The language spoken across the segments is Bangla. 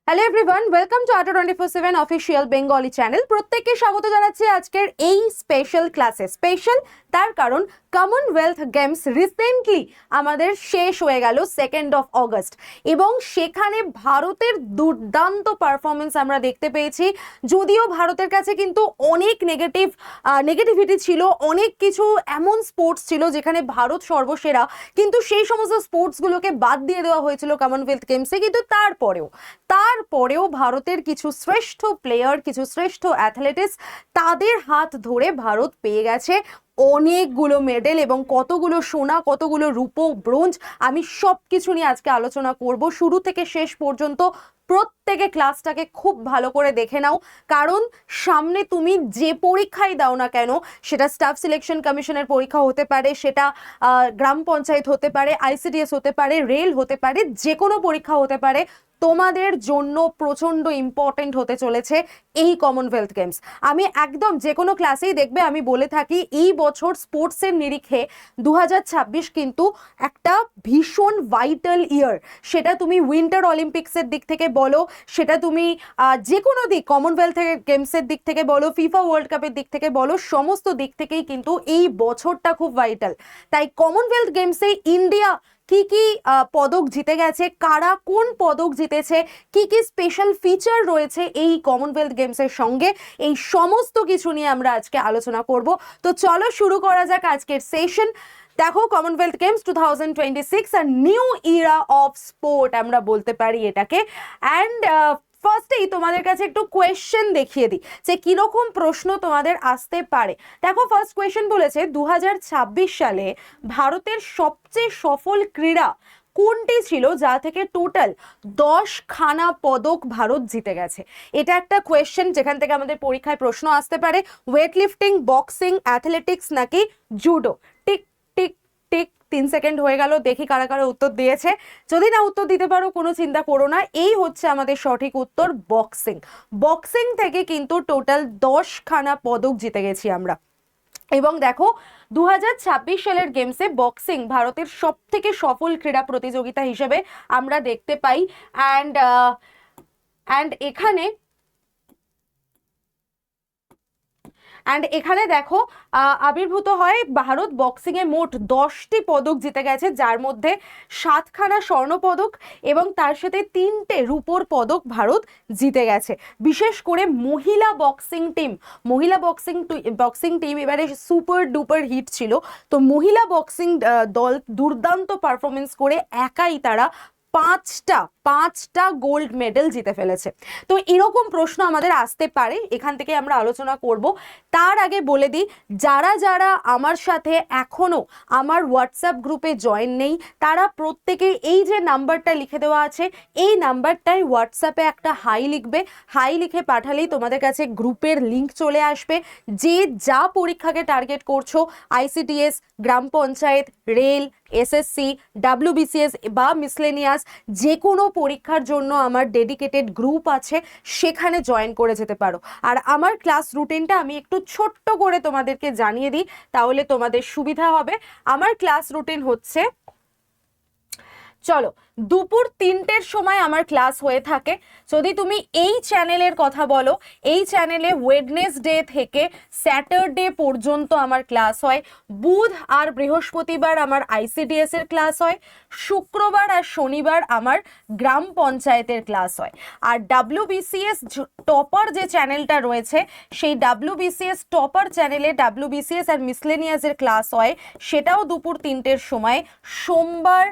হ্যালো এভরিওয়ান, ওয়েলকাম টু আটা 24/7 অফিসিয়াল বেঙ্গলি চ্যানেল। প্রত্যেককে স্বাগত জানাচ্ছি আজকের এই স্পেশাল ক্লাসে। স্পেশাল তার কারণ কমনওয়েলথ গেমস রিসেন্টলি আমাদের শেষ হয়ে গেল 2nd of August এবং সেখানে ভারতের দুর্দান্ত পারফরমেন্স আমরা দেখতে পেয়েছি। যদিও ভারতের কাছে কিন্তু অনেক নেগেটিভিটি ছিল, অনেক কিছু এমন স্পোর্টস ছিল যেখানে ভারত সর্বসেরা, কিন্তু সেই সমস্ত স্পোর্টসগুলোকে বাদ দিয়ে দেওয়া হয়েছিল কমনওয়েলথ গেমসে। কিন্তু তারপরেও ভারতের কিছু শ্রেষ্ঠ প্লেয়ার, কিছু শ্রেষ্ঠ অ্যাথলেটিক্স, তাদের হাত ধরে ভারত পেয়ে গেছে অনেকগুলো মেডেল এবং কতগুলো সোনা, কতগুলো রূপো, ব্রোঞ্জ। আমি সব কিছু নিয়ে আজকে আলোচনা করব। শুরু থেকে শেষ পর্যন্ত প্রত্যেকে ক্লাসটাকে খুব ভালো করে দেখে নাও, কারণ সামনে তুমি যে পরীক্ষাই দাও না কেন, সেটা স্টাফ সিলেকশন কমিশনের পরীক্ষা হতে পারে, সেটা গ্রাম পঞ্চায়েত হতে পারে, আইসিডিএস হতে পারে, রেল হতে পারে, যে কোনো পরীক্ষা হতে পারে, তোমাদের জন্য প্রচণ্ড ইম্পর্টেন্ট হতে চলেছে এই কমনওয়েলথ গেমস। আমি একদম যে কোনো ক্লাসেই দেখবে আমি বলে থাকি এই বছর স্পোর্টসের নিরিখে 2026 কিন্তু একটা ভীষণ ভাইটাল ইয়ার। সেটা তুমি উইন্টার অলিম্পিক্সের দিক থেকে বলো, সেটা তুমি যে কোনো দিক, কমনওয়েলথ গেমসের দিক থেকে বলো, ফিফা ওয়ার্ল্ড কাপের দিক থেকে বলো, সমস্ত দিক থেকেই কিন্তু এই বছরটা খুব ভাইটাল। তাই কমনওয়েলথ গেমসে ইন্ডিয়া কি কি পদক জিতে গেছে, কারা কোন পদক জিতেছে, কি কি স্পেশাল ফিচার রয়েছে এই কমনওয়েলথ গেমসের সঙ্গে, এই সমস্ত কিছু নিয়ে আমরা আজকে আলোচনা করব। তো চলো শুরু করা যাক আজকের সেশন। দেখো, কমনওয়েলথ গেমস 2026 আর নিউ ইরা অফ স্পোর্ট আমরা বলতে পারি এটাকে। অ্যান্ড ফার্স্টেই তোমাদের কাছে একটু কোয়েশ্চেন দেখিয়ে দিই যে কিরকম প্রশ্ন তোমাদের আসতে পারে। দেখো, ফার্স্ট কোয়েশ্চেন বলেছে 2026 সালে ভারতের সবচেয়ে সফল ক্রীড়া কোনটি ছিল যা থেকে টোটাল 10খানা পদক ভারত জিতে গেছে। এটা একটা কোয়েশ্চেন যেখান থেকে আমাদের পরীক্ষায় প্রশ্ন আসতে পারে। ওয়েট লিফটিং, বক্সিং, অ্যাথলেটিক্স নাকি judo? Tick tick tick, 3 second হয়ে গেল, দেখি কারা কারা উত্তর দিয়েছে। যদি না উত্তর দিতে পারো কোনো চিন্তা করো না, এই হচ্ছে আমাদের সঠিক উত্তর, বক্সিং। বক্সিং থেকে কিন্তু টোটাল 10খানা পদক জিতে গেছি আমরা। এবং দেখো, 2026 সালের গেমসে বক্সিং ভারতের সব থেকে সফল ক্রীড়া প্রতিযোগিতা হিসেবে আমরা দেখতে পাই। অ্যান্ড এখানে দেখো আবির্ভূত হয় ভারত বক্সিংয়ে মোট 10টি পদক জিতে গেছে, যার মধ্যে 7খানা স্বর্ণ পদক এবং তার সাথে 3টে রূপোর পদক ভারত জিতে গেছে। বিশেষ করে মহিলা বক্সিং টিম এবারে সুপার ডুপার হিট ছিল। তো মহিলা বক্সিং দল দুর্দান্ত পারফরমেন্স করে একাই তারা পাঁচটা গোল্ড মেডেল জিতে ফেলেছে। তো এরকম প্রশ্ন আমাদের আসতে পারে, এখান থেকে আমরা আলোচনা করব। তার আগে বলে দিই, যারা যারা আমার সাথে এখনো আমার হোয়াটসঅ্যাপ গ্রুপে জয়েন নেই, তারা প্রত্যেকে এই যে নাম্বারটা লিখে দেওয়া আছে, এই নাম্বারটায় হোয়াটসঅ্যাপে একটা হাই লিখবে। হাই লিখে পাঠালেই তোমাদের কাছে গ্রুপের লিঙ্ক চলে আসবে। যে যা পরীক্ষাকে টার্গেট করছো, আইসিডিএস, গ্রাম পঞ্চায়েত, রেল, এসএসসি, ডাব্লিউবিসিএস বা মিসলেনিয়াস, যে কোনো পরীক্ষার জন্য আমার ডেডিকেটেড গ্রুপ আছে, সেখানে জয়েন করে যেতে পারো। আর আমার ক্লাস রুটিনটা আমি একটু ছোট্ট করে তোমাদেরকে জানিয়ে দিই, তাহলে তোমাদের সুবিধা হবে। আমার ক্লাস রুটিন হচ্ছে, চলো, দুপুর 3টের সময় আমার ক্লাস হয়ে থাকে। যদি তুমি এই চ্যানেলের কথা বলো, এই চ্যানেলে ওয়েডনেসডে থেকে স্যাটারডে পর্যন্ত আমার ক্লাস হয়। বুধ আর বৃহস্পতিবার আমার আইসিডিএস এর ক্লাস হয়। শুক্রবার আর শনিবার আমার গ্রাম পঞ্চায়েতের ক্লাস হয়। আর ডাব্লিউবিসিএস টপার যে চ্যানেলটা রয়েছে, সেই ডাব্লিউবিসিএস টপার চ্যানেলে ডাব্লিউবিসিএস আর মিসলেনিয়াসের ক্লাস হয়, সেটাও দুপুর 3টের সময়, সোমবার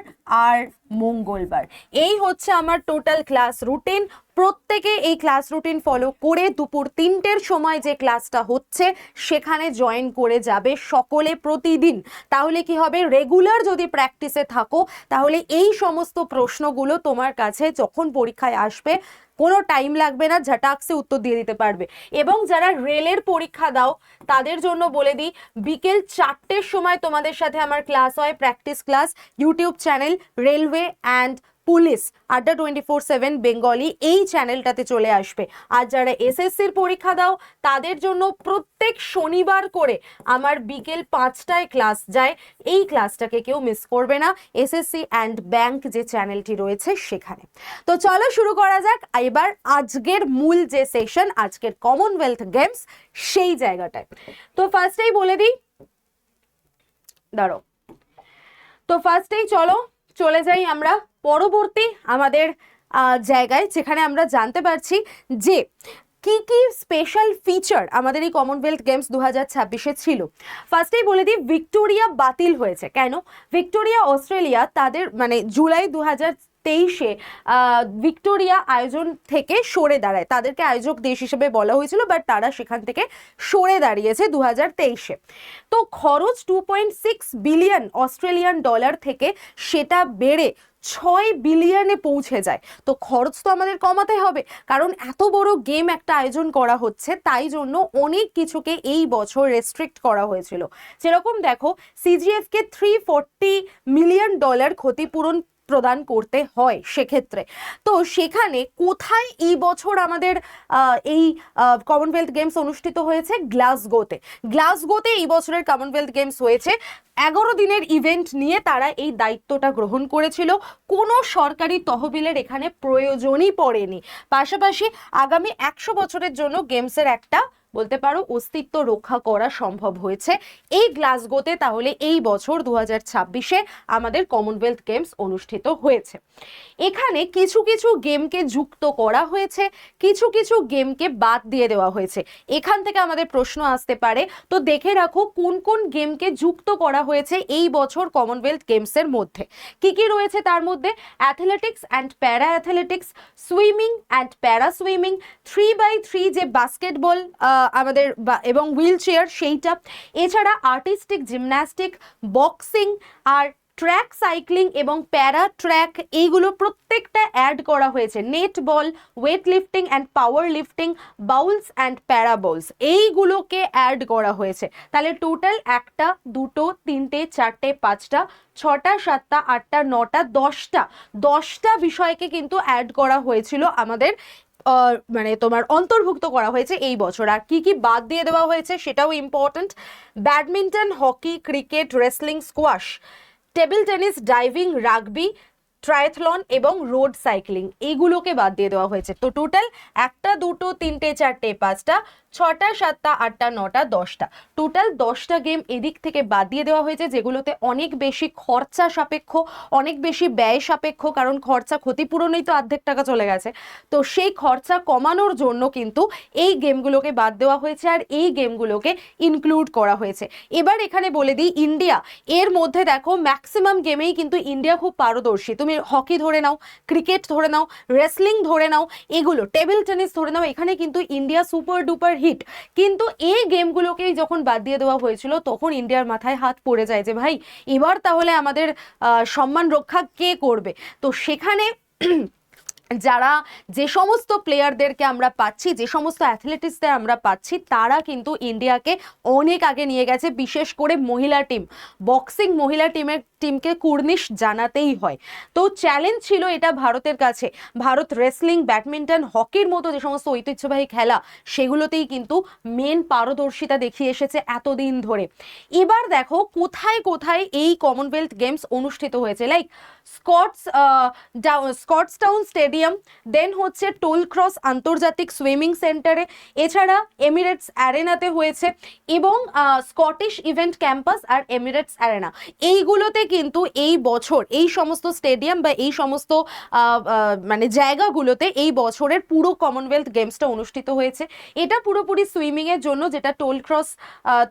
আর মঙ্গলবার। এই হচ্ছে আমার টোটাল ক্লাস রুটিন। প্রত্যেকে এই ক্লাস রুটিন ফলো করে দুপুর 3টের সময় যে ক্লাসটা হচ্ছে সেখানে জয়েন করে যাবে সকলে প্রতিদিন। তাহলে কি হবে, রেগুলার যদি প্র্যাকটিসে থাকো, তাহলে এই সমস্ত প্রশ্নগুলো তোমার কাছে যখন পরীক্ষায় আসবে কোনো টাইম লাগবে না, ঝটাকসে উত্তর দিয়ে দিতে পারবে। এবং যারা রেলের পরীক্ষা দাও তাদের জন্য বলে দিই, বিকেল 4টের সময় তোমাদের সাথে আমার ক্লাস হয়, practice class, YouTube channel railway and police আড্ডা 24/7 বেঙ্গলি এই চ্যানেলটাতে চলে আসবে। আর যারা এসএসসির পরীক্ষা দাও তাদের জন্য প্রত্যেক শনিবার করে আমার বিকেল 5টায় ক্লাস যায়, এই ক্লাসটাকে কেউ মিস করবে না, এসএসসি অ্যান্ড ব্যাংক যে চ্যানেলটি রয়েছে সেখানে। তো চলো শুরু করা যাক এবার আজকের মূল যে সেশন, আজকের কমনওয়েলথ গেমস সেই জায়গাটায়। তো ফার্স্টেই বলে দিই, দাঁড়ো, তো ফার্স্টেই চলে যাই আমরা পরবর্তী আমাদের জায়গায়, যেখানে আমরা জানতে পারছি যে কি কি স্পেশাল ফিচার আমাদের এই কমনওয়েলথ গেমস 2026-এ ছিল। ফার্স্টেই বলে দিই, ভিক্টোরিয়া বাতিল হয়েছে। কেন? ভিক্টোরিয়া অস্ট্রেলিয়া তাদের মানে জুলাই 2023-এ ভিক্টোরিয়া আয়োজন থেকে সরে দাঁড়ায়, তাদেরকে আয়োজক দেশ হিসেবে বলা হয়েছিল, বাট তারা সেখান থেকে সরে দাঁড়িয়েছে 2023-এ। তো খরচ 2.6 বিলিয়ন অস্ট্রেলিয়ান ডলার থেকে সেটা বেড়ে 6 বিলিয়নে পৌঁছে যায়। তো খরচ তো আমাদের কমাতে হবে, কারণ এত বড় গেম একটা আয়োজন করা হচ্ছে, তাই জন্য অনেক কিছুকে এই বছর রেস্ট্রিক্ট করা হয়েছিল। যেরকম দেখো, সিজিএফকে $340 মিলিয়ন ক্ষতিপূরণ প্রদান করতে হয় সেক্ষেত্রে। তো সেখানে কোথায় এই বছর আমাদের এই কমনওয়েলথ গেমস অনুষ্ঠিত হয়েছে? গ্লাসগোতে এই বছরের কমনওয়েলথ গেমস হয়েছে। 11 দিনের ইভেন্ট নিয়ে তারা এই দায়িত্বটা গ্রহণ করেছিল, কোনো সরকারি তহবিলের এখানে প্রয়োজনই পড়েনি। পাশাপাশি আগামী 100 বছরের জন্য গেমসের একটা বলতে পারো অস্তিত্ব রক্ষা করা সম্ভব হয়েছে এই গ্লাসগোতে। তাহলে এই বছর 2026-এ আমাদের কমনওয়েলথ গেমস অনুষ্ঠিত হয়েছে। এখানে কিছু কিছু গেমকে যুক্ত করা হয়েছে, কিছু কিছু গেমকে বাদ দিয়ে দেওয়া হয়েছে। এখান থেকে আমাদের প্রশ্ন আসতে পারে, তো দেখে রাখো কোন কোন গেমকে যুক্ত করা হয়েছে এই বছর কমনওয়েলথ গেমসের মধ্যে। কি কি রয়েছে তার মধ্যে? Athletics and para athletics, swimming and para swimming, 3x3 যে বাস্কেটবল আমাদের এবং হুইল চেয়ার সেইটা, এছাড়া আর্টিস্টিক জিমন্যাস্টিক, বক্সিং আর ট্র্যাক সাইক্লিং এবং প্যারা ট্র্যাক, এইগুলো প্রত্যেকটা অ্যাড করা হয়েছে। Netball, weightlifting and powerlifting, bowls and para bowls, এইগুলোকে অ্যাড করা হয়েছে। তাহলে টোটাল 1টা 2টো 3টে 4টে 5টা 6টা 7টা 8টা 9টা 10টা বিষয়কে কিন্তু অ্যাড করা হয়েছিল আমাদের মানে তোমার অন্তর্ভুক্ত করা হয়েছে এই বছর। আর কি কি বাদ দিয়ে দেওয়া হয়েছে সেটাও important. Badminton, hockey, cricket, wrestling, squash, table tennis, diving, rugby, triathlon এবং রোড সাইক্লিং, এইগুলোকে বাদ দিয়ে দেওয়া হয়েছে। তো টোটাল 1টা 2টো 3টে 4টে 5টা 6টা 7টা 8টা 9টা 10টা, টোটাল 10টা গেম এদিক থেকে বাদ দিয়ে দেওয়া হয়েছে, যেগুলোতে অনেক বেশি খরচা সাপেক্ষ, অনেক বেশি ব্যয় সাপেক্ষ, কারণ খরচা ক্ষতিপূরণেই তো অর্ধেক টাকা চলে গেছে। তো সেই খরচা কমানোর জন্য কিন্তু এই গেমগুলোকে বাদ দেওয়া হয়েছে আর এই গেমগুলোকে ইনক্লুড করা হয়েছে। এবার এখানে বলে দিই, ইন্ডিয়া এর মধ্যে দেখো ম্যাক্সিমাম গেমেই কিন্তু ইন্ডিয়া খুব পারদর্শী। তুমি হকি ধরে নাও, ক্রিকেট ধরে নাও, রেসলিং ধরে নাও, এগুলো টেবিল টেনিস ধরে নাও, এখানে কিন্তু ইন্ডিয়া সুপার ডুপার হিট। কিন্তু এই গেমগুলোকেই যখন বাদ দিয়ে দেওয়া হয়েছিল তখন ইন্ডিয়ার মাথায় হাত পড়ে যায় যে ভাই এবার তাহলে আমাদের সম্মান রক্ষা কে করবে। তো সেখানে যারা যে সমস্ত প্লেয়ারদেরকে আমরা পাচ্ছি, যে সমস্ত অ্যাথলেটিক্সদের আমরা পাচ্ছি, তারা কিন্তু ইন্ডিয়াকে অনেক আগে নিয়ে গেছে। বিশেষ করে মহিলা টিম, বক্সিং মহিলা টিমকে কুর্নিশ জানাতেই হয়। তো চ্যালেঞ্জ ছিল এটা ভারতের কাছে। ভারত রেসলিং, ব্যাডমিন্টন, হকির মতো যে সমস্ত ঐতিহ্যবাহী খেলা, সেগুলোতেই কিন্তু মেন পারদর্শিতা দেখিয়ে এসেছে এতদিন ধরে। এবার দেখো কোথায় কোথায় এই কমনওয়েলথ গেমস অনুষ্ঠিত হয়েছে। লাইক স্কটসটাউন স্টেডিয়াম, দেন হচ্ছে টোল ক্রস আন্তর্জাতিক সুইমিং সেন্টারে, এছাড়া এমিরেটস অ্যারেনাতে হয়েছে এবং স্কটিশ ইভেন্ট ক্যাম্পাস আর এমিরেটস অ্যারেনা, এইগুলোতে কিন্তু এই বছর এই সমস্ত স্টেডিয়াম বা এই সমস্ত মানে জায়গাগুলোতে এই বছরের পুরো কমনওয়েলথ গেমসটা অনুষ্ঠিত হয়েছে। এটা পুরোপুরি সুইমিংয়ের জন্য, যেটা টোল ক্রস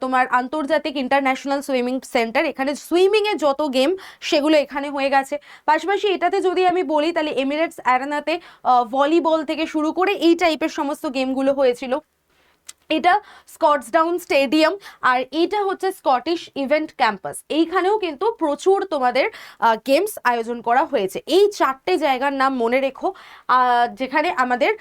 তোমার আন্তর্জাতিক ইন্টারন্যাশনাল সুইমিং সেন্টার, এখানে সুইমিংয়ের যত গেম সেগুলো এখানে হয়ে গেছে। পাশাপাশি এটাতে যদি আমি বলি তাহলে এমিরেটস অ্যারেনাতে ভলিবল থেকে শুরু করে এই টাইপের সমস্ত গেমগুলো হয়েছিল। এটা স্কটসডাউন স্টেডিয়াম, আর এটা হচ্ছে স্কটিশ ইভেন্ট ক্যাম্পাস। এইখানেও কিন্তু প্রচুর তোমাদের গেমস আয়োজন করা হয়েছে। এই 4টে জায়গার নাম মনে রেখো, যেখানে আমাদের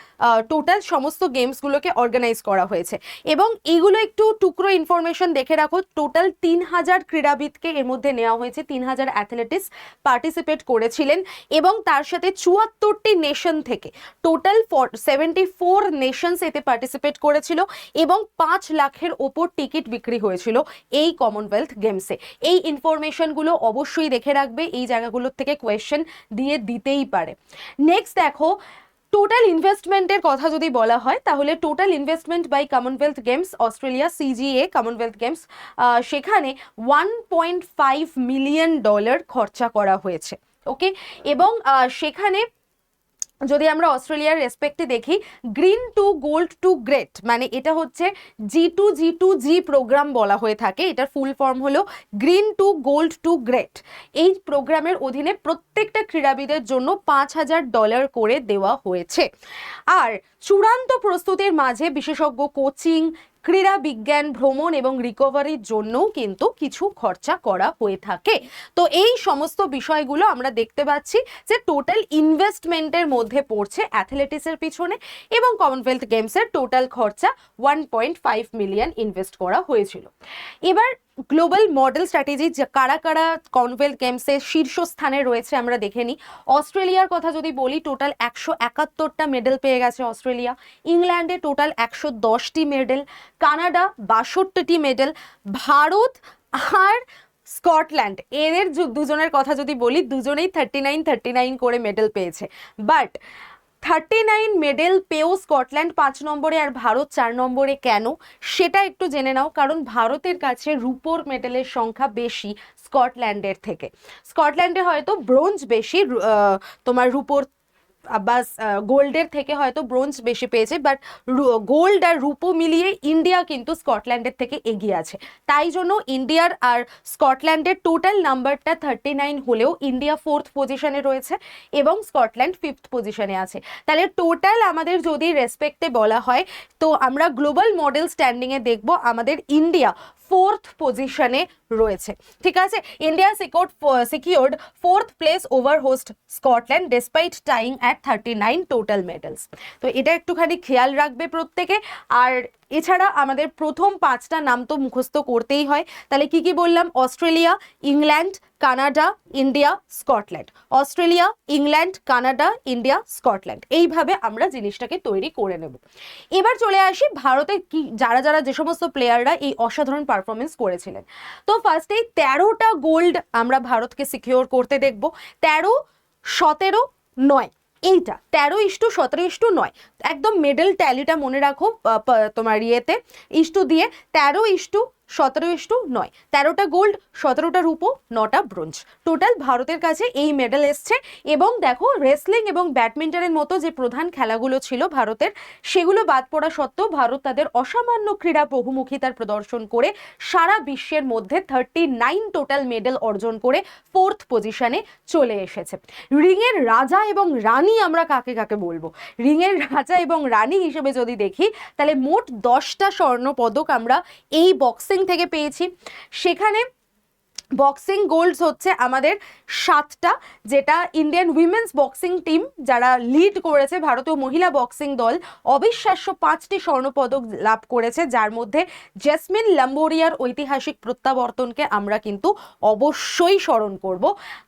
টোটাল সমস্ত গেমসগুলোকে অর্গানাইজ করা হয়েছে। এবং এইগুলো একটু টুকরো ইনফরমেশন দেখে রাখো, টোটাল 3000 ক্রীড়াবিদকে এর মধ্যে নেওয়া হয়েছে, 3000 অ্যাথলেটিক্স পার্টিসিপেট করেছিলেন, এবং তার সাথে 74টি নেশন থেকে টোটাল 74 নেশনস এতে পার্টিসিপেট করেছিল, এবং 5 লাখের ওপর টিকিট বিক্রি হয়েছিল এই কমনওয়েলথ গেমসে। এই ইনফরমেশনগুলো অবশ্যই দেখে রাখবে, এই জায়গাগুলোর থেকে কোয়েশ্চেন দিয়ে দিতেই পারে। নেক্সট দেখো, টোটাল ইনভেস্টমেন্টের কথা যদি বলা হয়, তাহলে total investment by Commonwealth games Australia, CGA Commonwealth games, সেখানে $1.5 মিলিয়ন খরচা করা হয়েছে। ওকে, এবং সেখানে যদি আমরা অস্ট্রেলিয়ার রেসপেক্টে দেখি, green to gold to great, মানে এটা হচ্ছে G2G প্রোগ্রাম বলা হয়ে থাকে। এটার ফুল ফর্ম হলো green to gold to great. এই প্রোগ্রামের অধীনে প্রত্যেকটা ক্রীড়াবিদের জন্য $5000 করে দেওয়া হয়েছে। আর চূড়ান্ত প্রস্তুতির মাঝে বিশেষজ্ঞ কোচিং, ক্রীড়া বিজ্ঞান, ভ্রমণ এবং রিকভারির জন্যও কিন্তু কিছু খরচা করা হয়ে থাকে। তো এই সমস্ত বিষয়গুলো আমরা দেখতে পাচ্ছি যে টোটাল ইনভেস্টমেন্টের মধ্যে পড়ছে অ্যাথলেটিক্সের পিছনে, এবং কমনওয়েলথ গেমসের টোটাল খরচা 1.5 মিলিয়ন ইনভেস্ট করা হয়েছিল। এবার গ্লোবাল মডেল স্ট্র্যাটেজি কারা কারা কমনওয়েলথ গেমসের শীর্ষস্থানে রয়েছে আমরা দেখে নিই। অস্ট্রেলিয়ার কথা যদি বলি, টোটাল 171টা মেডেল পেয়ে গেছে অস্ট্রেলিয়া। ইংল্যান্ডে টোটাল 110টি মেডেল, কানাডা 62টি মেডেল, ভারত আর স্কটল্যান্ড এদের দুজনের কথা যদি বলি, দুজনেই 39 করে মেডেল পেয়েছে। বাট 39 মেডেল পেয়েও স্কটল্যান্ড 5 নম্বরে আর ভারত 4 নম্বরে কেন, সেটা একটু জেনে নাও। কারণ ভারতের কাছে রুপোর মেডেলের সংখ্যা বেশি স্কটল্যান্ডের থেকে। স্কটল্যান্ডে হয়তো ব্রোঞ্জ বেশি, তোমার রুপোর বা গোল্ডের থেকে হয়তো ব্রোঞ্জ বেশি পেয়েছে, বাট গোল্ড আর রুপো মিলিয়ে ইন্ডিয়া কিন্তু স্কটল্যান্ডের থেকে এগিয়ে আছে। তাই জন্য ইন্ডিয়ার আর স্কটল্যান্ডের টোটাল নাম্বারটা 39 হলেও ইন্ডিয়া 4th পজিশনে রয়েছে এবং স্কটল্যান্ড 5th পজিশনে আছে। তাহলে টোটাল আমাদের যদি রেসপেক্টে বলা হয়, তো আমরা গ্লোবাল মডেল স্ট্যান্ডিংয়ে দেখব আমাদের ইন্ডিয়া 4th পজিশনে রয়েছে। ঠিক আছে, India secured 4th place over host Scotland despite tying at 39 total medals। তো এটা একটুখানি খেয়াল রাখবে প্রত্যেকে। আর এছাড়া আমাদের প্রথম 5টা নাম তো মুখস্থ করতেই হয়। তাহলে কি কি বললাম? Australia, England, Canada, India, Scotland. Australia, England, Canada, India, Scotland, এইভাবে আমরা জিনিসটাকে তৈরি করে নেব। এবার চলে আসি ভারতে কি যারা যারা যে সমস্ত প্লেয়াররা এই অসাধারণ পারফরমেন্স করেছিলেন। তো ফার্স্টেই 13টা গোল্ড আমরা ভারতকে সিকিউর করতে দেখব। 13, 17, 9, এইটা 13:17:9, একদম মেডেল ট্যালিটা মনে রাখো তোমার ইয়েতে ইস্টু দিয়ে, 13:17:9, 13টা গোল্ড, 17টা রুপো, 9টা ব্রোঞ্জ। টোটাল ভারতের কাছে এই মেডেল এসছে। এবং দেখো, রেসলিং এবং ব্যাডমিন্টনের মতো যে প্রধান খেলাগুলো ছিল ভারতের, সেগুলো বাদ পড়া সত্ত্বেও ভারত তাদের অসামান্য ক্রীড়া বহুমুখিতার প্রদর্শন করে সারা বিশ্বের মধ্যে 39 টোটাল মেডেল অর্জন করে 4th পজিশনে চলে এসেছে। রিংয়ের রাজা এবং রানী আমরা কাকে কাকে বলবো? রিংয়ের রাজা এবং রানী হিসেবে যদি দেখি, তাহলে মোট 10টা স্বর্ণ পদক আমরা এই বক্সিং থেকে পেয়েছি। সেখানে বক্সিং গোল্ডস হচ্ছে আমাদের 7টা, যেটা ইন্ডিয়ান উইমেন্স বক্সিং টিম যারা লিড করেছে, ভারতীয় মহিলা বক্সিং দল অবিশ্বাস্য 5টি স্বর্ণপদক লাভ করেছে, যার মধ্যে জেসমিন লাম্বোরিয়ার ঐতিহাসিক প্রত্যাবর্তনকে আমরা কিন্তু অবশ্যই স্মরণ করব।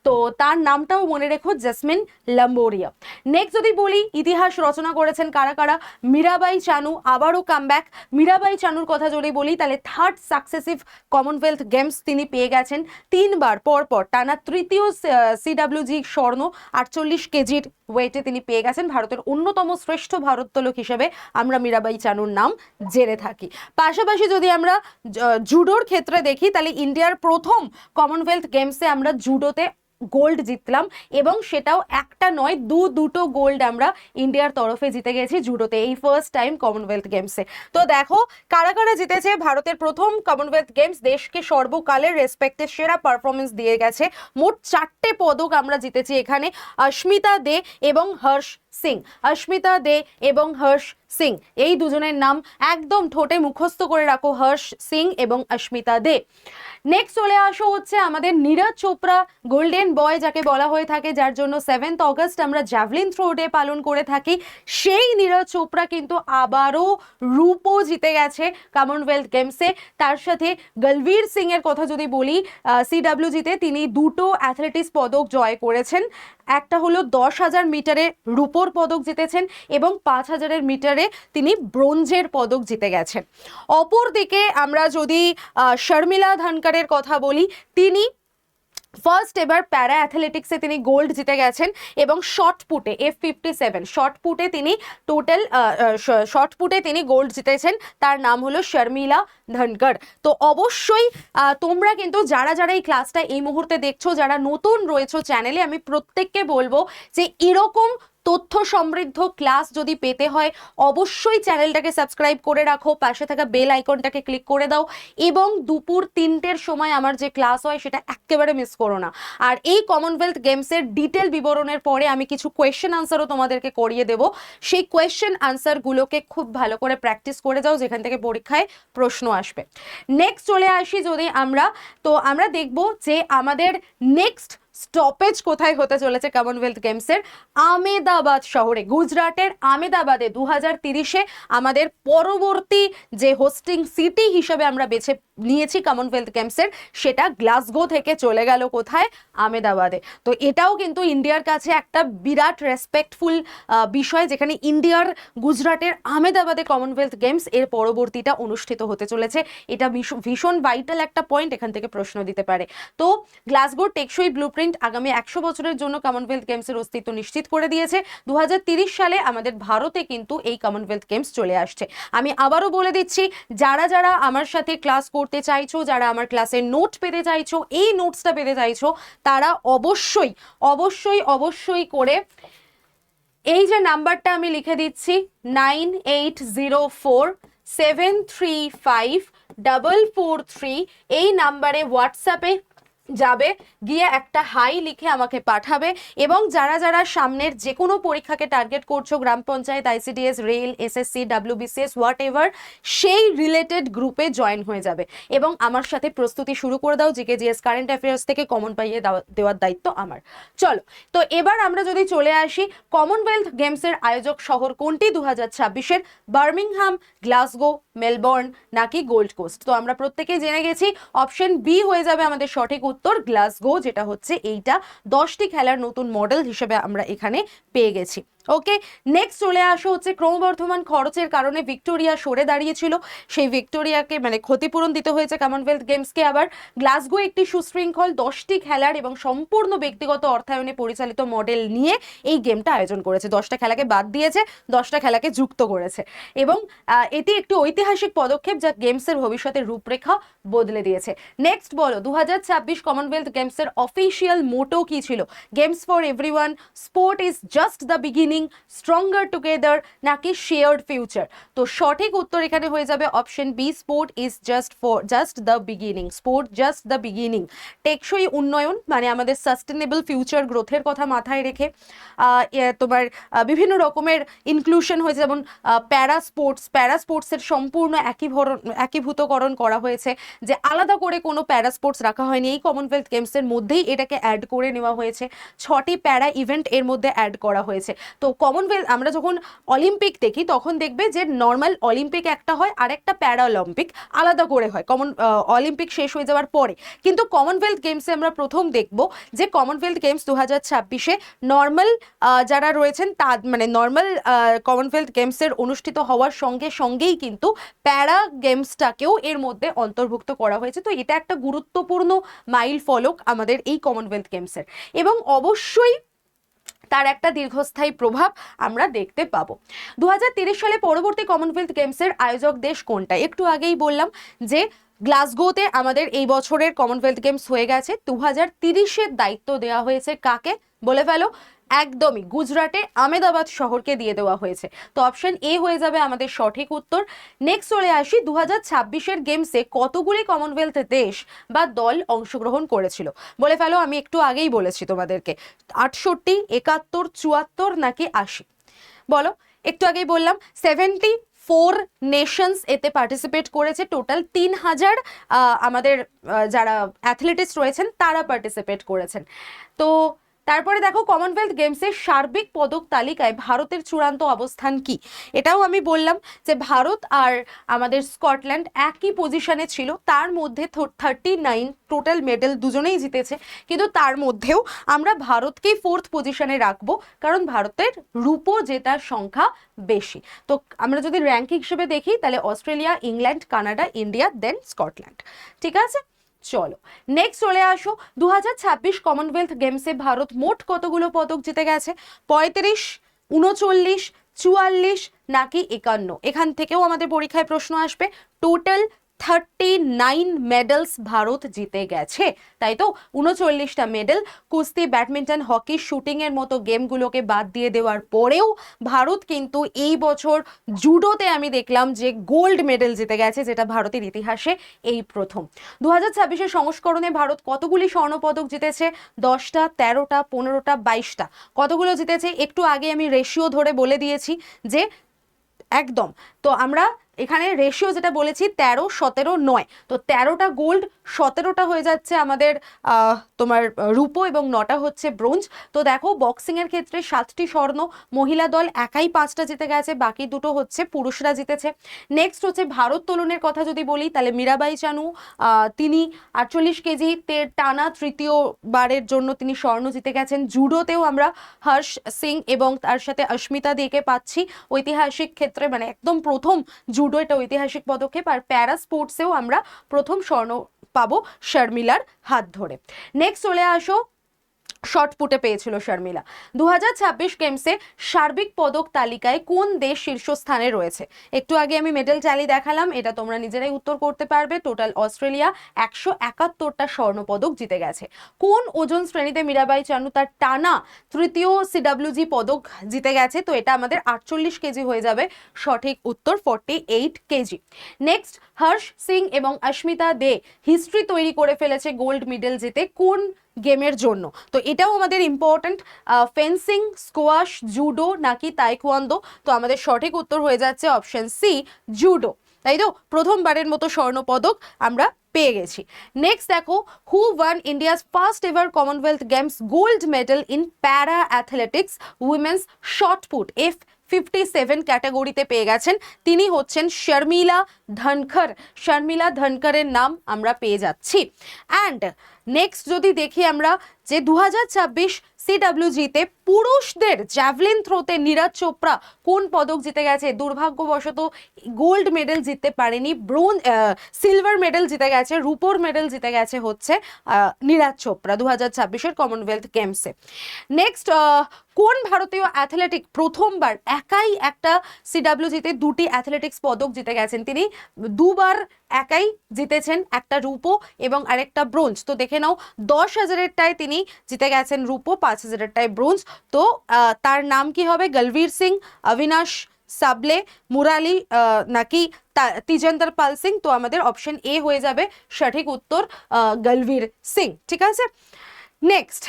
তো তার নামটাও মনে রেখো, জেসমিন লাম্বোরিয়া। নেক্সট যদি বলি, ইতিহাস রচনা করেছেন কারা কারা? মীরাবাই চানু, আবারও কামব্যাক। মীরাবাই চানুর কথা যদি বলি, তাহলে 3rd সাকসেসিভ কমনওয়েলথ গেমস তিনি পেয়ে গেছেন 3 বার পর টানা। তৃতীয় CWG স্বর্ণ 48 কেজির ওয়েটে তিনি পেয়ে গেছেন। ভারতের অন্যতম শ্রেষ্ঠ ভারোত্তোলক হিসেবে আমরা মীরাবাই চানুর নাম জেনে থাকি। পাশাপাশি যদি আমরা জুডোর ক্ষেত্রে দেখি, তাহলে ইন্ডিয়ার প্রথম কমনওয়েলথ গেমসে আমরা জুডোতে গোল্ড জিতলাম, এবং সেটাও একটা নয়, দুটো গোল্ড আমরা ইন্ডিয়ার তরফে জিতে গেছি জুডোতে, এই ফার্স্ট টাইম কমনওয়েলথ গেমসে। তো দেখো কারা কারা জিতেছে ভারতের প্রথম কমনওয়েলথ গেমস, দেশকে সর্বকালের রেসপেক্টে সেরা পারফরমেন্স দিয়ে গেছে। মোট 4টে পদক আমরা জিতেছি এখানে, অস্মিতা দে এবং হর্ষ সিং, অস্মিতা দে এবং হর্ষ সিং, এই দুজনের নাম একদম ঠোঁটে মুখস্থ করে রাখো, হর্ষ সিং এবং অস্মিতা দে। নেক্সট চলে আসো হচ্ছে আমাদের নীরজ চোপড়া, গোল্ডেন বয় যাকে বলা হয়ে থাকে, যার জন্য 7th অগস্ট আমরা জ্যাভলিন থ্রো ডে পালন করে থাকি। সেই নীরজ চোপড়া কিন্তু আবারও রূপও জিতে গেছে কমনওয়েলথ গেমসে। তার সাথে গলবীর সিং এর কথা যদি বলি, CWGতে তিনি দুটো অ্যাথলেটিক্স পদক জয় করেছেন। একটা হলো 10,000 মিটারে রূপোর পদক জিতেছেন এবং 5,000 মিটারে তিনি ব্রোঞ্জের পদক জিতে গেছেন। অপরদিকে আমরা যদি শর্মিলা ধানকারের কথা বলি, তিনি ফার্স্ট এবার প্যারা অ্যাথলেটিক্সে তিনি গোল্ড জিতে গেছেন এবং শর্টপুটে F57 শর্টপুটে তিনি টোটাল শর্টপুটে তিনি গোল্ড জিতেছেন। তার নাম হলো শর্মিলা ধানকর। তো অবশ্যই তোমরা কিন্তু যারা যারা এই ক্লাসটা এই মুহূর্তে দেখছো, যারা নতুন রয়েছো চ্যানেলে, আমি প্রত্যেককে বলবো যে এরকম তথ্য সমৃদ্ধ ক্লাস যদি পেতে হয় অবশ্যই চ্যানেলটাকে সাবস্ক্রাইব করে রাখো, পাশে থাকা বেল আইকনটাকে ক্লিক করে দাও এবং দুপুর 3টের সময় আমার যে ক্লাস হয় সেটা একেবারে মিস করো না। আর এই কমনওয়েলথ গেমসের ডিটেল বিবরণের পরে আমি কিছু কোয়েশ্চেন আনসারও তোমাদেরকে করিয়ে দেব। সেই কোয়েশ্চেন আনসারগুলোকে খুব ভালো করে প্র্যাকটিস করে যাও, যেখান থেকে পরীক্ষায় প্রশ্ন আসবে। নেক্সট চলে আসি যদি আমরা, তো আমরা দেখব যে আমাদের নেক্সট স্টপেজ কোথায় হতে চলেছে কমনওয়েলথ গেমসের। আমেদাবাদ শহরে, গুজরাটের আমেদাবাদে 2030-এ আমাদের পরবর্তী যে হোস্টিং সিটি হিসেবে আমরা বেছে নিয়েছি কমনওয়েলথ গেমসের, সেটা গ্লাসগো থেকে চলে গেল কোথায়, আমেদাবাদে। তো এটাও কিন্তু ইন্ডিয়ার কাছে একটা বিরাট রেসপেক্টফুল বিষয়, যেখানে ইন্ডিয়ার গুজরাটের আমেদাবাদে কমনওয়েলথ গেমস এর পরবর্তীটা অনুষ্ঠিত হতে চলেছে। এটা ভীষণ ভাইটাল একটা পয়েন্ট, এখান থেকে প্রশ্ন দিতে পারে। তো গ্লাসগোর টেকসই ব্লুপ্রিন্ট আগামী 100 বছরের জন্য কমনওয়েলথ গেমসের অস্তিত্ব নিশ্চিত করে দিয়েছে। 2030 সালে আমাদের ভারতে কিন্তু এই কমনওয়েলথ গেমস চলে আসছে। আমি আবারও বলে দিচ্ছি, যারা যারা আমার সাথে ক্লাস করতে চাইছো, যারা আমার ক্লাসের নোট পেতে চাইছো, এই নোটসটা পেতে চাইছো, তারা অবশ্যই অবশ্যই অবশ্যই করে এই যে নাম্বারটা আমি লিখে দিচ্ছি 9804735443, এই নাম্বারে হোয়াটসঅ্যাপে যাবে, গিয়ে একটা হাই লিখে আমাকে পাঠাবে। এবং যারা যারা সামনের যে কোনো পরীক্ষাকে টার্গেট করছো, গ্রাম panchayat, ICDS, rail, SSC, WBCS, whatever, সেই রিলেটেড গ্রুপে জয়েন হয়ে যাবে এবং আমার সাথে প্রস্তুতি শুরু করে দাও। জিকে জিএস কারেন্ট অ্যাফেয়ার্স থেকে কমন পাইয়ে দেওয়ার দায়িত্ব আমার। চলো, তো এবার আমরা যদি চলে আসি, কমনওয়েলথ গেমসের আয়োজক শহর কোনটি 2026-এর? বার্মিংহাম, গ্লাসগো, মেলবোর্ন নাকি গোল্ড কোস্ট? তো আমরা প্রত্যেকেই জেনে গেছি অপশন বি হয়ে যাবে আমাদের সঠিক উত্তর, গ্লাসগো, যেটা হচ্ছে এইটা 10টি খেলার নতুন মডেল হিসেবে আমরা এখানে পেয়ে গেছি। ওকে, নেক্সট চলে আসো হচ্ছে ক্রমবর্ধমান খরচের কারণে ভিক্টোরিয়া সরে দাঁড়িয়েছিল, সেই ভিক্টোরিয়াকে মানে ক্ষতিপূরণ দিতে হয়েছে কমনওয়েলথ গেমসকে। আবার গ্লাসগো একটি সুশৃঙ্খল 10টি খেলার এবং সম্পূর্ণ ব্যক্তিগত অর্থায়নে পরিচালিত মডেল নিয়ে এই গেমটা আয়োজন করেছে। 10টা খেলাকে বাদ দিয়েছে, 10টা খেলাকে যুক্ত করেছে এবং এটি একটি ঐতিহাসিক পদক্ষেপ যা গেমসের ভবিষ্যতের রূপরেখা বদলে দিয়েছে। নেক্সট বলো, 2026 কমনওয়েলথ গেমসের অফিসিয়াল মোটো কি ছিল? Games for everyone, sport is just the beginning, stronger together নাকি শেয়ার্ড ফিউচার? তো সঠিক উত্তর এখানে হয়ে যাবে option B, sport is just the beginning. Sport just the beginning. টেকসই উন্নয়ন মানে আমাদের সাস্টেনেবল ফিউচার গ্রোথের কথা মাথায় রেখে তোমার বিভিন্ন রকমের ইনক্লুশন হয়েছে, যেমন প্যারা স্পোর্টসের সম্পূর্ণ একীভূতকরণ করা হয়েছে, যে আলাদা করে কোনো প্যারা স্পোর্টস রাখা হয়নি। এই কমনওয়েলথ গেমসের মধ্যেই এটাকে অ্যাড করে নেওয়া হয়েছে, 6টি প্যারা ইভেন্ট এর মধ্যে অ্যাড করা হয়েছে। তো কমনওয়েলথ আমরা যখন অলিম্পিক দেখি তখন দেখবে যে নর্মাল অলিম্পিক একটা হয় আর একটা প্যারা অলিম্পিক আলাদা করে হয় অলিম্পিক শেষ হয়ে যাওয়ার পরে। কিন্তু কমনওয়েলথ গেমসে আমরা প্রথম দেখব যে কমনওয়েলথ গেমস 2026-এ নর্মাল যারা রয়েছেন তা মানে নর্মাল কমনওয়েলথ গেমসের অনুষ্ঠিত হওয়ার সঙ্গে সঙ্গেই কিন্তু প্যারা গেমসটাকেও এর মধ্যে অন্তর্ভুক্ত করা হয়েছে। তো এটা একটা গুরুত্বপূর্ণ মাইল ফলক আমাদের এই কমনওয়েলথ গেমসের এবং অবশ্যই তার একটা দীর্ঘস্থায়ী প্রভাব আমরা দেখতে পাবো। 2030 সালে পরবর্তী কমনওয়েলথ গেমসের আয়োজক দেশ কোনটা? একটু আগেই বললাম যে গ্লাসগোতে আমাদের এই বছরের কমনওয়েলথ গেমস হয়ে গেছে। 2030-এর দায়িত্ব দেওয়া হয়েছে কাকে? বলে ফেলো। একদমই গুজরাটে আমেদাবাদ শহরকে দিয়ে দেওয়া হয়েছে। তো অপশন এ হয়ে যাবে আমাদের সঠিক উত্তর। নেক্সট চলে আসি, 2026-এর গেমসে কতগুলি কমনওয়েলথ দেশ বা দল অংশগ্রহণ করেছিল? বলে ফেলো, আমি একটু আগেই বলেছি তোমাদেরকে 68, 71, 74 নাকি 80? বলো, একটু আগেই বললাম 74 নেশনস এতে পার্টিসিপেট করেছে, টোটাল 3000 আমাদের যারা অ্যাথলেটিক্স রয়েছেন তারা পার্টিসিপেট করেছেন। তো তারপরে দেখো কমনওয়েলথ গেমসের সার্বিক পদক তালিকায় ভারতের চূড়ান্ত অবস্থান কি। এটাও আমি বললাম যে ভারত আর আমাদের স্কটল্যান্ড একই পজিশনে ছিল, তার মধ্যে 39 টোটাল মেডেল দুজনেই জিতেছে, কিন্তু তার মধ্যেও আমরা ভারতকেই 4th পজিশনে রাখবো, কারণ ভারতের রূপো জেতার সংখ্যা বেশি। তো আমরা যদি র্যাঙ্কিং হিসেবে দেখি তাহলে অস্ট্রেলিয়া, ইংল্যান্ড, কানাডা, ইন্ডিয়া, দেন স্কটল্যান্ড। ঠিক আছে, চলো নেক্সট চলে আসো। 2026 কমনওয়েলথ গেমসে ভারত মোট কতগুলো পদক জিতে গেছে? 35, 39, 44 নাকি 51? এখান থেকেও আমাদের পরীক্ষায় প্রশ্ন আসবে। টোটাল 39 মেডেলস ভারত জিতে গেছে, তাই তো? 39টা মেডেল। কুস্তি, ব্যাডমিন্টন, হকি, শুটিং এর মতো গেমগুলোকে বাদ দিয়ে দেওয়ার পরেও ভারত কিন্তু এই বছর জুডোতে আমি দেখলাম যে গোল্ড মেডেল জিতে গেছে, যেটা ভারতের ইতিহাসে এই প্রথম। 2026-এর সংস্করণে ভারত কতগুলি স্বর্ণপদক জিতেছে? 10টা, 13টা, 15টা, 22টা। কতগুলো জিতেছে একটু আগে আমি রেশিও ধরে বলে দিয়েছি যে একদম। তো আমরা এখানে রেশিও যেটা বলেছি 13, 17, 9, তো 13টা গোল্ড, 17টা হয়ে যাচ্ছে আমাদের তোমার রূপো এবং 9টা হচ্ছে ব্রোঞ্জ। তো দেখো বক্সিং এর ক্ষেত্রে 7টি স্বর্ণ, মহিলা দল একাই 5টা জিতে গেছে, বাকি দুটো হচ্ছে পুরুষরা জিতেছে। নেক্সট হচ্ছে ভারোত্তোলনের কথা যদি বলি তাহলে মীরাবাই চানু তিনি 48 কেজিতে টানা তৃতীয়বারের জন্য তিনি স্বর্ণ জিতে গেছেন। জুডোতেও আমরা হর্ষ সিং এবং তার সাথে অস্মিতা দেকে পাচ্ছি, ঐতিহাসিক ক্ষেত্রে মানে একদম প্রথম জুডো, এটা ঐতিহাসিক পদক্ষেপ। আর প্যারা স্পোর্টসেও আমরা প্রথম স্বর্ণ পাবো শর্মিলার হাত ধরে। নেক্সট চলে আসো, শর্টপুটে পেয়েছিল শর্মিলা। 2026 গেমসে সার্বিক পদক তালিকায় কোন দেশ শীর্ষস্থানে রয়েছে? একটু আগে আমি মেডেল ট্যালি দেখালাম, এটা তোমরা নিজেরাই উত্তর করতে পারবে। টোটাল অস্ট্রেলিয়া 171টা স্বর্ণ পদক জিতে গেছে। কোন ওজন শ্রেণীতে মীরাবাই চানু তার টানা তৃতীয় সিডব্লিউজি পদক জিতে গেছে? তো এটা আমাদের 48 কেজি হয়ে যাবে, সঠিক উত্তর 48 কেজি। নেক্সট, হর্ষ সিং এবং অস্মিতা দে হিস্ট্রি তৈরি করে ফেলেছে গোল্ড মেডেল জিতে কোন গেমের জন্য? তো এটাও আমাদের ইম্পর্টেন্ট। ফেন্সিং, স্কোয়াশ, জুডো নাকি তাইকোয়ান্দো? তো আমাদের সঠিক উত্তর হয়ে যাচ্ছে অপশন সি, জুডো। তাই তো, প্রথমবারের মতো স্বর্ণ পদক আমরা পেয়ে গেছি। নেক্সট দেখো, who one India's first ever Commonwealth Games gold medal in para athletics women's shot put F57 ক্যাটাগরিতে পেয়ে গেছেন? তিনি হচ্ছেন শর্মিলা ধনখর। শর্মিলা ধনখরের নাম আমরা পেয়ে যাচ্ছি। অ্যান্ড নেক্সট যদি দেখি আমরা যে 2026 সিডব্লিউজিতে পুরুষদের জ্যাভলিন থ্রোতে নীরজ চোপড়া কোন পদক জিতে গেছে? দুর্ভাগ্যবশত গোল্ড মেডেল জিততে পারেনি, সিলভার মেডেল জিতে গেছে, রূপোর মেডেল জিতে গেছে হচ্ছে নীরজ চোপড়া 2026-এর কমনওয়েলথ গেমসে। নেক্সট, কোন ভারতীয় অ্যাথলেটিক প্রথমবার একাই একটা সিডব্লিউজিতে 2টি অ্যাথলেটিক্স পদক জিতে গেছেন? তিনি দুবার একাই জিতেছেন, একটা রূপো এবং আরেকটা ব্রোঞ্জ। তো দেখে নাও, 10,000-টায় তিনি জিতে গেছেন রূপো, 5,000-টায় ব্রোঞ্জ। তো তার নাম কি হবে? গলবীর সিং, অবিনাশ সাবলে, মুরালি নাকি তিজেন্দর পাল সিং? তো আমাদের অপশন এ হয়ে যাবে সঠিক উত্তর, গলবীর সিং। ঠিক আছে। নেক্সট,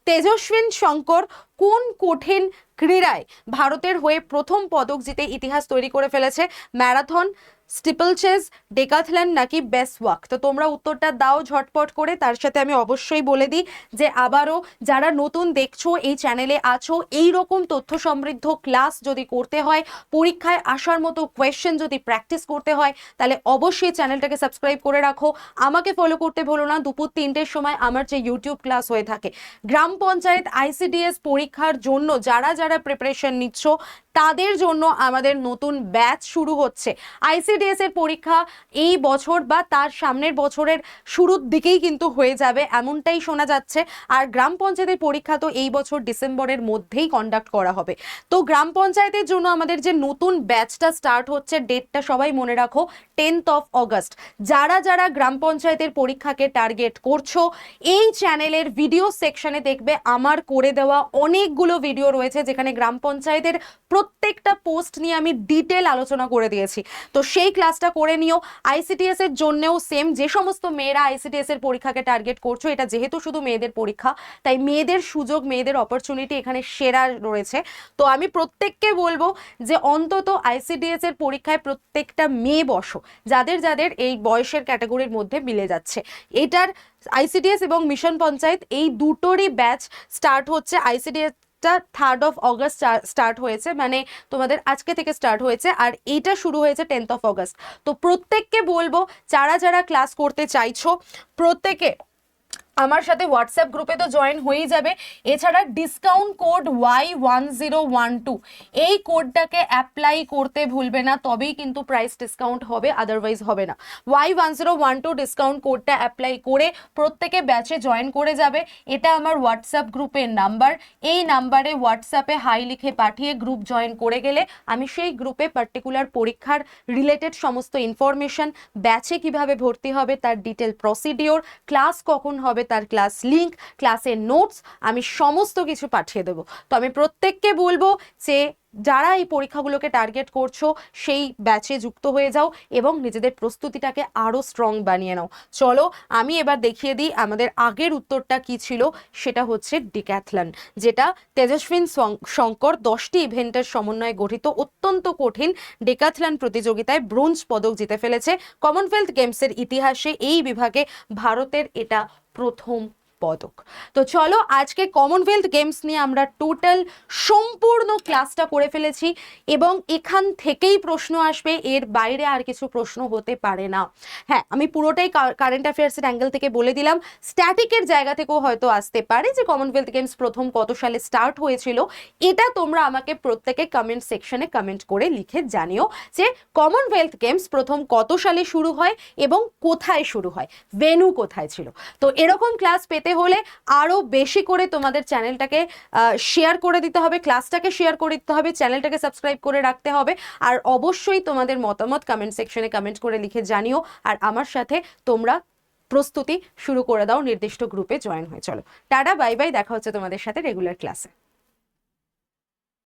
তেজস্বিন শঙ্কর কোন কঠিন ক্রীড়ায় ভারতের হয়ে প্রথম পদক জিতে ইতিহাস তৈরি করে ফেলেছে? ম্যারাথন, স্টিপলচেজ, ডেকাথলন নাকি বেস্ট ওয়াক? তো তোমরা উত্তরটা দাও ঝটপট করে। তার সাথে আমি অবশ্যই বলে দিই যে আবারও যারা নতুন দেখছো এই চ্যানেলে আছো, এই রকম তথ্য সমৃদ্ধ ক্লাস যদি করতে হয়, পরীক্ষায় আসার মতো কোয়েশ্চেন যদি প্র্যাকটিস করতে হয়, তাহলে অবশ্যই চ্যানেলটাকে সাবস্ক্রাইব করে রাখো। আমাকে ফলো করতে ভুলো না। দুপুর 3টের সময় আমার যে ইউটিউব ক্লাস হয়ে থাকে, গ্রাম পঞ্চায়েত ICDS পরীক্ষার জন্য যারা যারা প্রিপারেশন নিচ্ছ তাদের জন্য আমাদের নতুন ব্যাচ শুরু হচ্ছে। ICDS এর পরীক্ষা এই বছর বা তার সামনের বছরের শুরুর দিকেই কিন্তু হয়ে যাবে, এমনটাই শোনা যাচ্ছে। আর গ্রাম পঞ্চায়েতের পরীক্ষা তো এই বছর ডিসেম্বরের মধ্যেই কন্ডাক্ট করা হবে। তো গ্রাম পঞ্চায়েতের জন্য আমাদের যে নতুন ব্যাচটা স্টার্ট হচ্ছে, ডেটটা সবাই মনে রাখো, 10th অফ অগস্ট। যারা যারা গ্রাম পঞ্চায়েতের পরীক্ষাকে টার্গেট করছো, এই চ্যানেলের ভিডিও সেকশনে দেখবে আমার করে দেওয়া অনেকগুলো ভিডিও রয়েছে, যেখানে গ্রাম পঞ্চায়েতের প্রত্যেকটা পোস্ট নিয়ে আমি ডিটেল আলোচনা করে দিয়েছি। তো সেই ক্লাসটা করে নিও। আইসিডিএস এর জন্যও সেম, যে সমস্ত মেয়েরা আইসিডিএস এর পরীক্ষাকে টার্গেট করছো, এটা যেহেতু শুধু মেয়েদের পরীক্ষা, তাই মেয়েদের সুযোগ, মেয়েদের অপরচুনিটি এখানে সেরা রয়েছে। তো আমি প্রত্যেককে বলবো যে অন্তত আইসিডিএস এর পরীক্ষায় প্রত্যেকটা মেয়ে বসো, যাদের যাদের এই বয়সের ক্যাটাগরির মধ্যে মিলে যাচ্ছে। এটার আইসিডিএস এবং মিশন পঞ্চায়েত এই দুটোরই ব্যাচ স্টার্ট হচ্ছে। ICDS 3rd of August start হয়েছে, মানে তোমাদের আজকে থেকে স্টার্ট হয়েছে, আর এইটা শুরু হয়েছে 10th অফ অগস্ট। তো প্রত্যেককে বলবো, যারা যারা ক্লাস করতে চাইছো প্রত্যেকে আমার সাথে হোয়াটসঅ্যাপ গ্রুপে তো জয়েন হয়েই যাবে। এছাড়া ডিসকাউন্ট কোড Y1012 এই কোডটাকে অ্যাপ্লাই করতে ভুলবে না, তবেই কিন্তু প্রাইস ডিসকাউন্ট হবে, আদারওয়াইজ হবে না। Y1012 ডিসকাউন্ট কোডটা অ্যাপ্লাই করে প্রত্যেকে ব্যাচে জয়েন করে যাবে। এটা আমার হোয়াটসঅ্যাপ গ্রুপের নাম্বার। এই নাম্বারে হোয়াটসঅ্যাপে হাই লিখে পাঠিয়ে গ্রুপ জয়েন করে গেলে আমি সেই গ্রুপে পার্টিকুলার পরীক্ষার রিলেটেড সমস্ত ইনফরমেশন, ব্যাচে কিভাবে ভর্তি হবে তার ডিটেল প্রসিডিওর, ক্লাস কখন হবে তার ক্লাস লিংক, ক্লাসের নোটস, আমি সমস্ত কিছু পাঠিয়ে দেবো। তো আমি প্রত্যেককে বলবো যে যারা এই পরীক্ষাগুলোকে টার্গেট করছো সেই ব্যাচে যুক্ত হয়ে যাও এবং নিজেদের প্রস্তুতিটাকে আরও স্ট্রং বানিয়ে নাও। চলো আমি এবার দেখিয়ে দিই আমাদের আগের উত্তরটা কি ছিল। সেটা হচ্ছে ডিক্যাথলন, যেটা তেজস্বিন শঙ্কর 10টি ইভেন্টের সমন্বয়ে গঠিত অত্যন্ত কঠিন ডিক্যাথলন প্রতিযোগিতায় ব্রোঞ্জ পদক জিতে ফেলেছে। কমনওয়েলথ গেমসের ইতিহাসে এই বিভাগে ভারতের এটা প্রথম পদক। তো চলো আজকে কমনওয়েলথ গেমস নিয়ে আমরা টোটাল সম্পূর্ণ ক্লাসটা করে ফেলেছি এবং এখান থেকেই প্রশ্ন আসবে, এর বাইরে আর কিছু প্রশ্ন হতে পারে না। হ্যাঁ, আমি পুরোটাই কারেন্ট অ্যাফেয়ার্সের অ্যাঙ্গেল থেকে বলে দিলাম। স্ট্যাটিকের জায়গা থেকেও হয়তো আসতে পারে যে কমনওয়েলথ গেমস প্রথম কত সালে স্টার্ট হয়েছিল। এটা তোমরা আমাকে প্রত্যেকে কমেন্ট সেকশনে কমেন্ট করে লিখে জানিও যে কমনওয়েলথ গেমস প্রথম কত সালে শুরু হয় এবং কোথায় শুরু হয়, ভেন্যু কোথায় ছিল। তো এরকম ক্লাস পেতে হলে আরো বেশি করে তোমাদের চ্যানেলটাকে শেয়ার করে দিতে হবে, ক্লাসটাকে শেয়ার করে দিতে হবে, চ্যানেলটাকে সাবস্ক্রাইব করে রাখতে হবে, আর অবশ্যই তোমাদের মতামত কমেন্ট সেকশনে কমেন্ট করে লিখে জানিও। আর আমার সাথে তোমরা প্রস্তুতি শুরু করে দাও, নির্দিষ্ট গ্রুপে জয়েন হয়ে। চলো টাটা, বাই বাই, দেখা হচ্ছে তোমাদের সাথে রেগুলার ক্লাসে।